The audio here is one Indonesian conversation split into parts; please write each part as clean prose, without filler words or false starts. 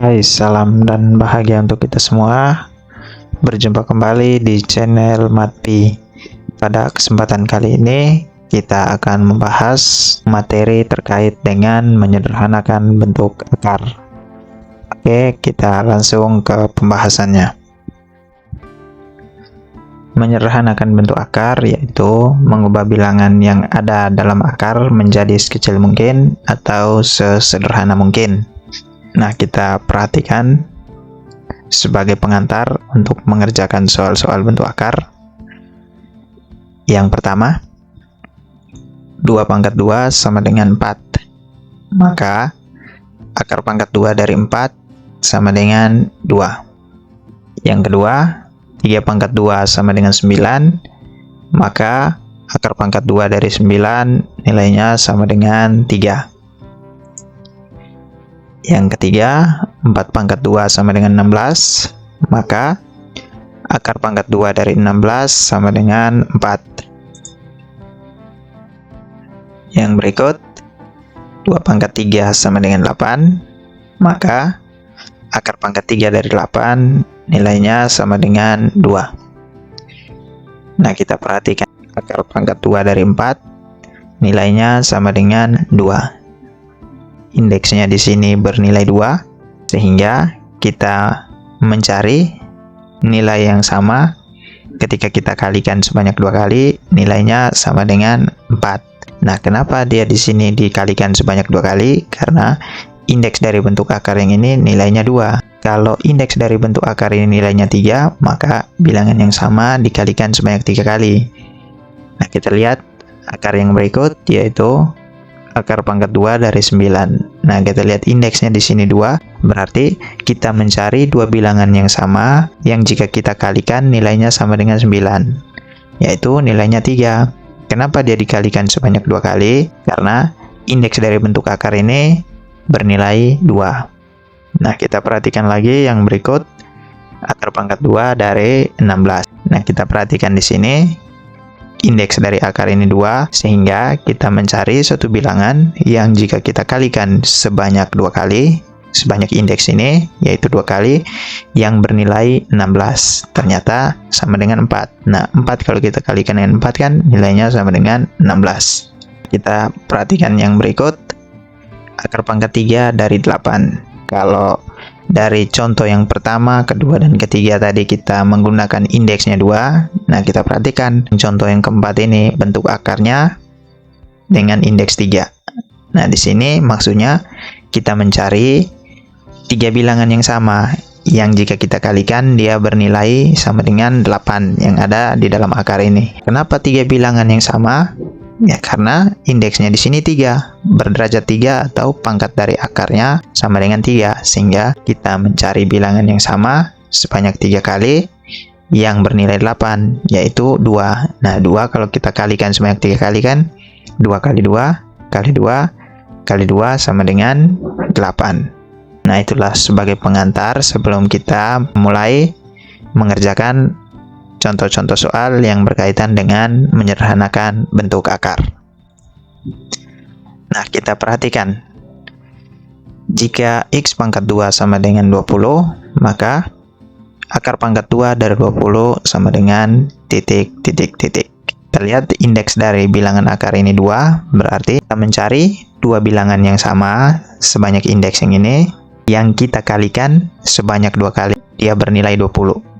Hai, salam dan bahagia untuk kita semua. Berjumpa kembali di channel Matpi. Pada kesempatan kali ini kita akan membahas materi terkait dengan menyederhanakan bentuk akar. Oke, kita langsung ke pembahasannya. Menyederhanakan bentuk akar yaitu mengubah bilangan yang ada dalam akar menjadi sekecil mungkin atau sesederhana mungkin. Nah, kita perhatikan sebagai pengantar untuk mengerjakan soal-soal bentuk akar. Yang pertama, 2 pangkat 2 sama dengan 4. Maka, akar pangkat 2 dari 4 sama dengan 2. Yang kedua, 3 pangkat 2 sama dengan 9. Maka, akar pangkat 2 dari 9 nilainya sama dengan 3. Yang ketiga, 4 pangkat 2 sama dengan 16, maka akar pangkat 2 dari 16 sama dengan 4. Yang berikut, 2 pangkat 3 sama dengan 8, maka akar pangkat 3 dari 8 nilainya sama dengan 2. Nah, kita perhatikan akar pangkat 2 dari 4 nilainya sama dengan 2. Indeksnya di sini bernilai 2, sehingga kita mencari nilai yang sama ketika kita kalikan sebanyak 2 kali, nilainya sama dengan 4. Nah, kenapa dia di sini dikalikan sebanyak 2 kali? Karena indeks dari bentuk akar yang ini nilainya 2. Kalau indeks dari bentuk akar ini nilainya 3, maka bilangan yang sama dikalikan sebanyak 3 kali. Nah, kita lihat akar yang berikut, yaitu akar pangkat 2 dari 9. Nah, kita lihat indeksnya di sini 2, berarti kita mencari dua bilangan yang sama yang jika kita kalikan nilainya sama dengan 9, yaitu nilainya 3. Kenapa dia dikalikan sebanyak 2 kali? Karena indeks dari bentuk akar ini bernilai 2. Nah, kita perhatikan lagi yang berikut, akar pangkat 2 dari 16. Nah, kita perhatikan di sini indeks dari akar ini 2, sehingga kita mencari suatu bilangan yang jika kita kalikan sebanyak 2 kali, sebanyak indeks ini, yaitu 2 kali, yang bernilai 16. Ternyata sama dengan 4. Nah, 4 kalau kita kalikan dengan 4 kan nilainya sama dengan 16. Kita perhatikan yang berikut, akar pangkat 3 dari 8. Kalau dari contoh yang pertama, kedua, dan ketiga tadi kita menggunakan indeksnya 2. Nah, kita perhatikan contoh yang keempat ini bentuk akarnya dengan indeks 3. Nah, di sini maksudnya kita mencari 3 bilangan yang sama yang jika kita kalikan dia bernilai sama dengan 8 yang ada di dalam akar ini. Kenapa 3 bilangan yang sama? Ya, karena indeksnya di sini 3, berderajat 3 atau pangkat dari akarnya sama dengan 3, sehingga kita mencari bilangan yang sama sebanyak 3 kali yang bernilai 8, yaitu 2. Nah, 2 kalau kita kalikan sebanyak 3 kali kan 2 kali 2 kali 2 kali 2 sama dengan 8. Nah, itulah sebagai pengantar sebelum kita mulai mengerjakan contoh-contoh soal yang berkaitan dengan menyederhanakan bentuk akar. Nah, kita perhatikan. Jika X pangkat 2 sama dengan 20, maka akar pangkat 2 dari 20 sama dengan titik. Kita lihat indeks dari bilangan akar ini 2, berarti kita mencari dua bilangan yang sama sebanyak indeks yang ini, yang kita kalikan sebanyak 2 kali, dia bernilai 20.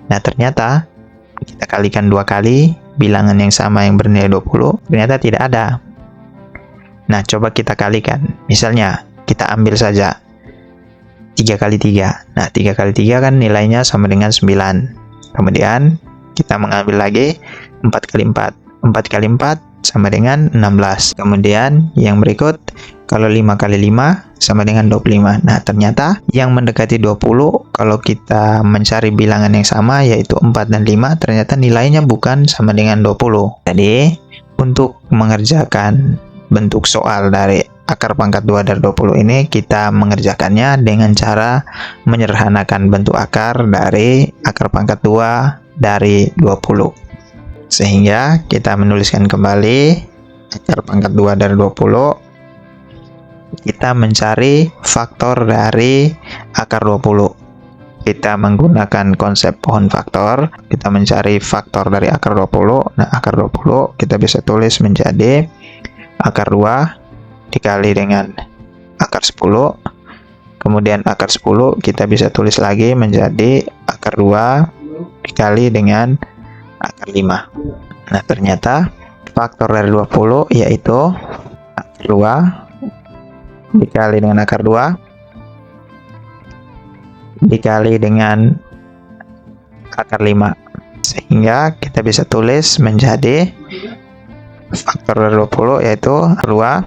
Nah, ternyata kita kalikan 2 kali bilangan yang sama yang bernilai 20, ternyata tidak ada. Nah, coba kita kalikan. Misalnya, kita ambil saja 3 kali 3. Nah, 3 kali 3 kan nilainya sama dengan 9. Kemudian, kita mengambil lagi 4 kali 4. 4 kali 4 sama dengan 16. Kemudian, yang berikut, kalau 5 kali 5 sama dengan 25. Nah, ternyata yang mendekati 20, kalau kita mencari bilangan yang sama, yaitu 4 dan 5, ternyata nilainya bukan sama dengan 20. Jadi, untuk mengerjakan bentuk soal dari akar pangkat 2 dari 20 ini, kita mengerjakannya dengan cara menyederhanakan bentuk akar dari akar pangkat 2 dari 20. Sehingga kita menuliskan kembali akar pangkat 2 dari 20 kita mencari faktor dari akar 20. Kita menggunakan konsep pohon faktor, kita mencari faktor dari akar 20. Nah, akar 20 kita bisa tulis menjadi akar 2 dikali dengan akar 10. Kemudian akar 10 kita bisa tulis lagi menjadi akar 2 dikali dengan akar 5. Nah, ternyata faktor dari 20 yaitu akar 2 dikali dengan akar 2 dikali dengan akar 5. Sehingga kita bisa tulis menjadi faktor dari 20 yaitu akar 2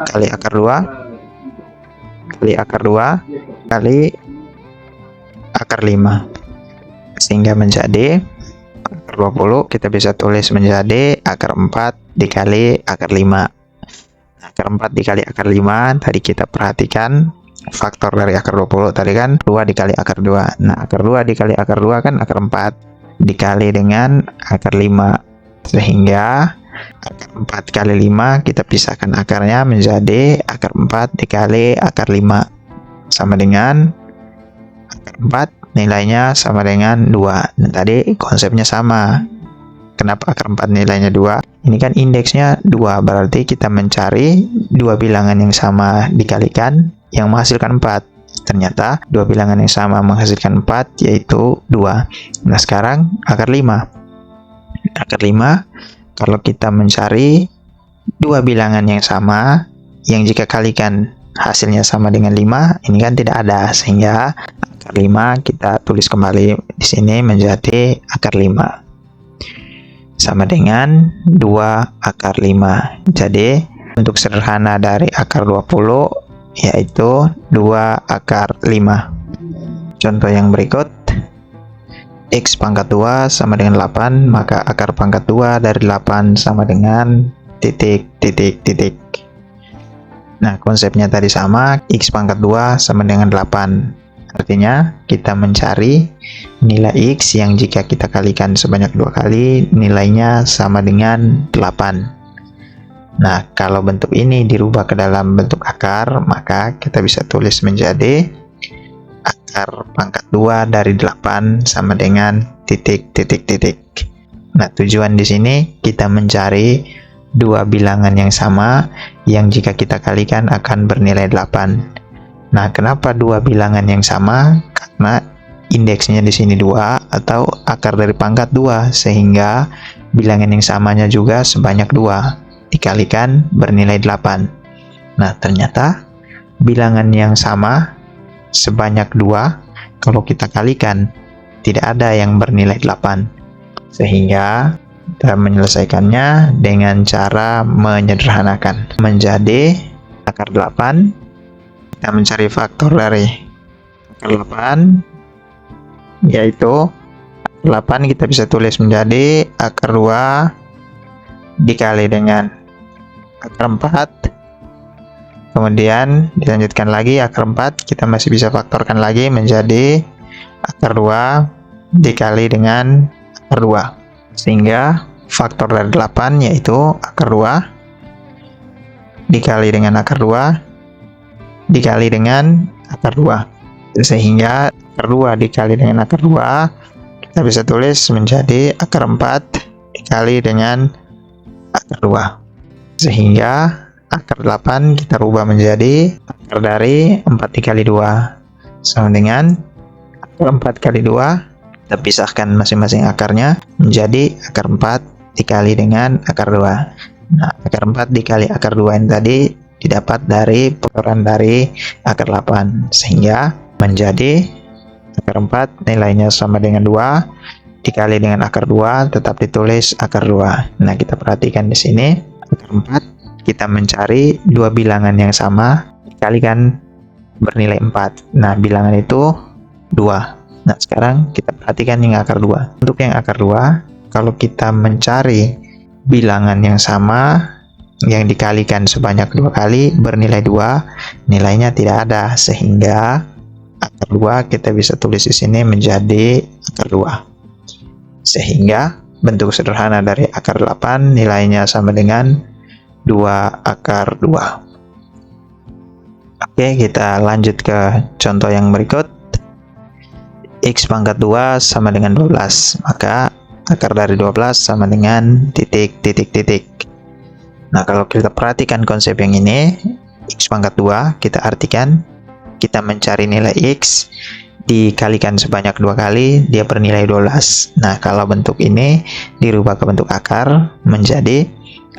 kali akar 2 kali akar 2 kali akar 5. Sehingga menjadi akar 20 kita bisa tulis menjadi akar 4 dikali akar 5. Akar 4 dikali akar 5 tadi kita perhatikan faktor dari akar 20 tadi kan 2 dikali akar 2. Nah, akar 2 dikali akar 2 kan akar 4 dikali dengan akar 5. Sehingga akar 4 kali 5 kita pisahkan akarnya menjadi akar 4 dikali akar 5 sama dengan akar 4 nilainya sama dengan 2. Nah, tadi konsepnya sama. Kenapa akar 4 nilainya 2? Ini kan indeksnya 2, berarti kita mencari dua bilangan yang sama dikalikan yang menghasilkan 4. Ternyata dua bilangan yang sama menghasilkan 4 yaitu 2. Nah, sekarang akar 5. Akar 5 kalau kita mencari dua bilangan yang sama yang jika kalikan hasilnya sama dengan 5, ini kan tidak ada, sehingga akar 5 kita tulis kembali di sini menjadi akar 5 sama dengan 2 akar 5. Jadi bentuk sederhana dari akar 20 yaitu 2 akar 5. Contoh yang berikut, X pangkat 2 sama dengan 8, maka akar pangkat 2 dari 8 sama dengan titik. Nah, konsepnya tadi sama, X pangkat 2 sama dengan 8. Artinya kita mencari nilai X yang jika kita kalikan sebanyak 2 kali nilainya sama dengan 8. Nah, kalau bentuk ini dirubah ke dalam bentuk akar, maka kita bisa tulis menjadi akar pangkat 2 dari 8 sama dengan titik. Nah, tujuan di sini kita mencari dua bilangan yang sama yang jika kita kalikan akan bernilai 8. Nah, kenapa dua bilangan yang sama? Karena indeksnya di sini 2 atau akar dari pangkat 2, sehingga bilangan yang samanya juga sebanyak 2 dikalikan bernilai 8. Nah, ternyata bilangan yang sama sebanyak 2 kalau kita kalikan tidak ada yang bernilai 8. Sehingga kita menyelesaikannya dengan cara menyederhanakan menjadi akar 8. Kita mencari faktor dari akar 8 yaitu 8 kita bisa tulis menjadi akar 2 dikali dengan akar 4. Kemudian dilanjutkan lagi akar 4 kita masih bisa faktorkan lagi menjadi akar 2 dikali dengan akar 2. Sehingga faktor dari 8 yaitu akar 2 dikali dengan akar 2 dikali dengan akar 2. Sehingga akar 2 dikali dengan akar 2 kita bisa tulis menjadi akar 4 dikali dengan akar 2. Sehingga akar 8 kita rubah menjadi akar dari 4 dikali 2 sama dengan akar 4 kali 2. Kita pisahkan masing-masing akarnya menjadi akar 4 dikali dengan akar 2. Nah, akar 4 dikali akar 2 yang tadi didapat dari pertukaran dari akar 8, sehingga menjadi akar 4 nilainya sama dengan 2 dikali dengan akar 2 tetap ditulis akar 2. Nah, kita perhatikan di sini akar 4 kita mencari dua bilangan yang sama dikalikan bernilai 4. Nah, bilangan itu 2. Nah, sekarang kita perhatikan yang akar 2. Untuk yang akar 2 kalau kita mencari bilangan yang sama yang dikalikan sebanyak 2 kali bernilai 2, nilainya tidak ada, sehingga akar 2 kita bisa tulis di sini menjadi akar 2. Sehingga bentuk sederhana dari akar 8 nilainya sama dengan 2 akar 2. Oke, kita lanjut ke contoh yang berikut. X pangkat 2 sama dengan 12, maka akar dari 12 sama dengan titik. Nah, kalau kita perhatikan konsep yang ini, X pangkat 2 kita artikan kita mencari nilai X dikalikan sebanyak 2 kali, dia bernilai 12. Nah, kalau bentuk ini dirubah ke bentuk akar menjadi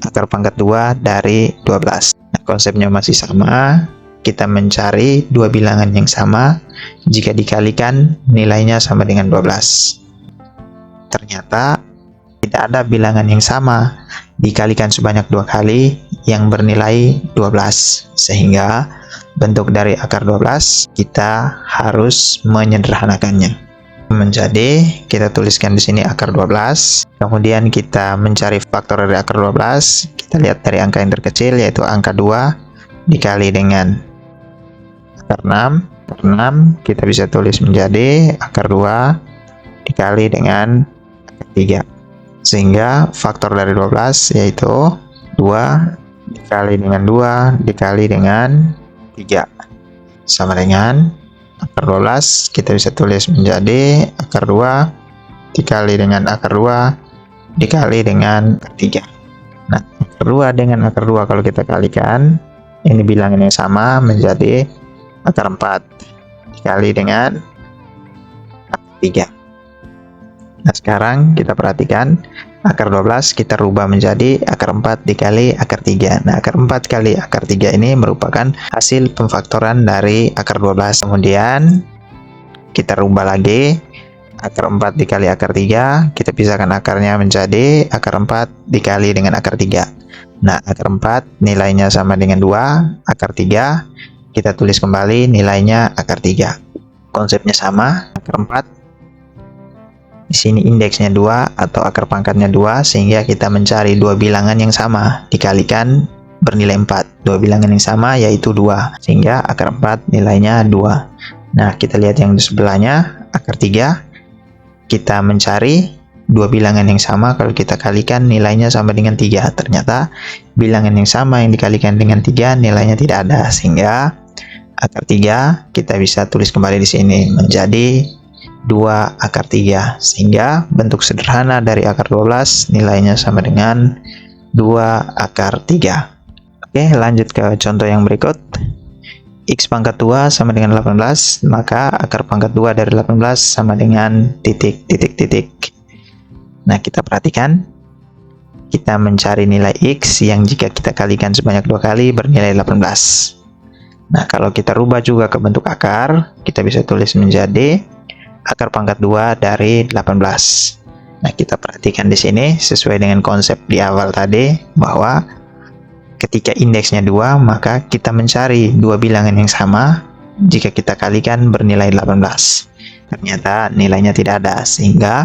akar pangkat 2 dari 12. Nah, konsepnya masih sama, kita mencari dua bilangan yang sama jika dikalikan nilainya sama dengan 12. Ternyata tidak ada bilangan yang sama dikalikan sebanyak 2 kali yang bernilai 12, sehingga bentuk dari akar 12 kita harus menyederhanakannya menjadi, kita tuliskan di sini akar 12, kemudian kita mencari faktor dari akar 12. Kita lihat dari angka yang terkecil, yaitu angka 2 dikali dengan akar 6. Akar 6 kita bisa tulis menjadi akar 2 dikali dengan akar 3, sehingga faktor dari 12 yaitu 2 dikali dengan 2 dikali dengan 3 sama dengan akar 12. Kita bisa tulis menjadi akar 2 dikali dengan akar 2 dikali dengan akar 3. Nah, akar 2 dengan akar 2 kalau kita kalikan, ini bilangan yang sama, menjadi akar 4 dikali dengan akar 3. Nah, sekarang kita perhatikan akar 12 kita rubah menjadi akar 4 dikali akar 3. Nah, akar 4 kali akar 3 ini merupakan hasil pemfaktoran dari akar 12. Kemudian kita rubah lagi akar 4 dikali akar 3, kita pisahkan akarnya menjadi akar 4 dikali dengan akar 3. Nah, akar 4 nilainya sama dengan 2, akar 3 kita tulis kembali nilainya akar 3. Konsepnya sama, akar 4 di sini indeksnya 2 atau akar pangkatnya 2, sehingga kita mencari dua bilangan yang sama dikalikan bernilai 4. Dua bilangan yang sama yaitu 2, sehingga akar 4 nilainya 2. Nah, kita lihat yang di sebelahnya, akar 3. Kita mencari dua bilangan yang sama, kalau kita kalikan nilainya sama dengan 3. Ternyata bilangan yang sama yang dikalikan dengan 3 nilainya tidak ada, sehingga akar 3 kita bisa tulis kembali di sini menjadi 2 akar 3, sehingga bentuk sederhana dari akar 12 nilainya sama dengan 2 akar 3. Oke, lanjut ke contoh yang berikut. X pangkat 2 sama dengan 18, maka akar pangkat 2 dari 18 sama dengan titik. Nah, kita perhatikan, kita mencari nilai X yang jika kita kalikan sebanyak 2 kali bernilai 18. Nah, kalau kita rubah juga ke bentuk akar, kita bisa tulis menjadi akar pangkat 2 dari 18. Nah, kita perhatikan di sini sesuai dengan konsep di awal tadi, bahwa ketika indeksnya 2, maka kita mencari dua bilangan yang sama jika kita kalikan bernilai 18. Ternyata nilainya tidak ada, sehingga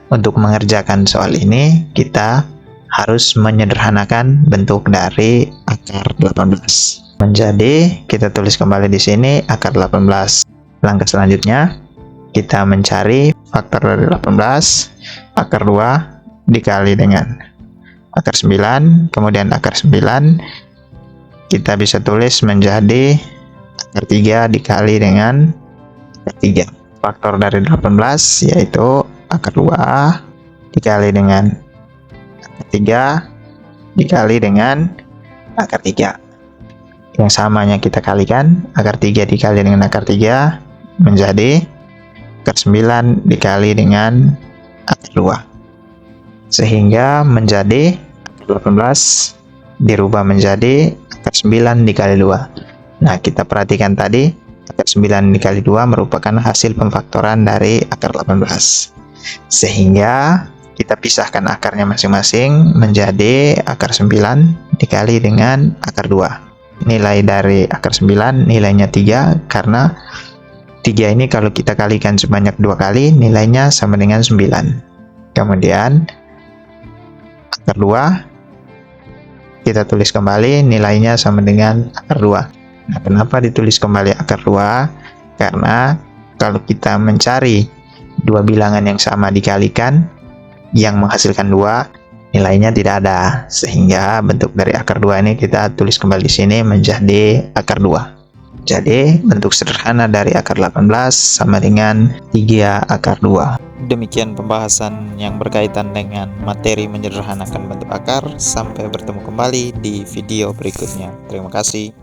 untuk mengerjakan soal ini kita harus menyederhanakan bentuk dari akar 18 menjadi, kita tulis kembali di sini akar 18. Langkah selanjutnya kita mencari faktor dari 18, akar 2 dikali dengan akar 9, kemudian akar 9 kita bisa tulis menjadi akar 3 dikali dengan akar 3. Faktor dari 18 yaitu akar 2 dikali dengan akar 3 dikali dengan akar 3. Yang samanya kita kalikan, akar 3 dikali dengan akar 3 menjadi akar 9 dikali dengan akar 2, sehingga menjadi akar 18 dirubah menjadi akar 9 dikali 2. Nah, kita perhatikan tadi akar 9 dikali 2 merupakan hasil pemfaktoran dari akar 18, sehingga kita pisahkan akarnya masing-masing menjadi akar 9 dikali dengan akar 2. Nilai dari akar 9 nilainya 3, karena 3 ini kalau kita kalikan sebanyak 2 kali nilainya sama dengan 9. Kemudian akar 2 kita tulis kembali nilainya sama dengan akar 2. Nah, kenapa ditulis kembali akar 2? Karena kalau kita mencari dua bilangan yang sama dikalikan yang menghasilkan 2, nilainya tidak ada, sehingga bentuk dari akar 2 ini kita tulis kembali di sini menjadi akar 2. Jadi, bentuk sederhana dari akar 18 sama dengan 3 akar 2. Demikian pembahasan yang berkaitan dengan materi menyederhanakan bentuk akar. Sampai bertemu kembali di video berikutnya. Terima kasih.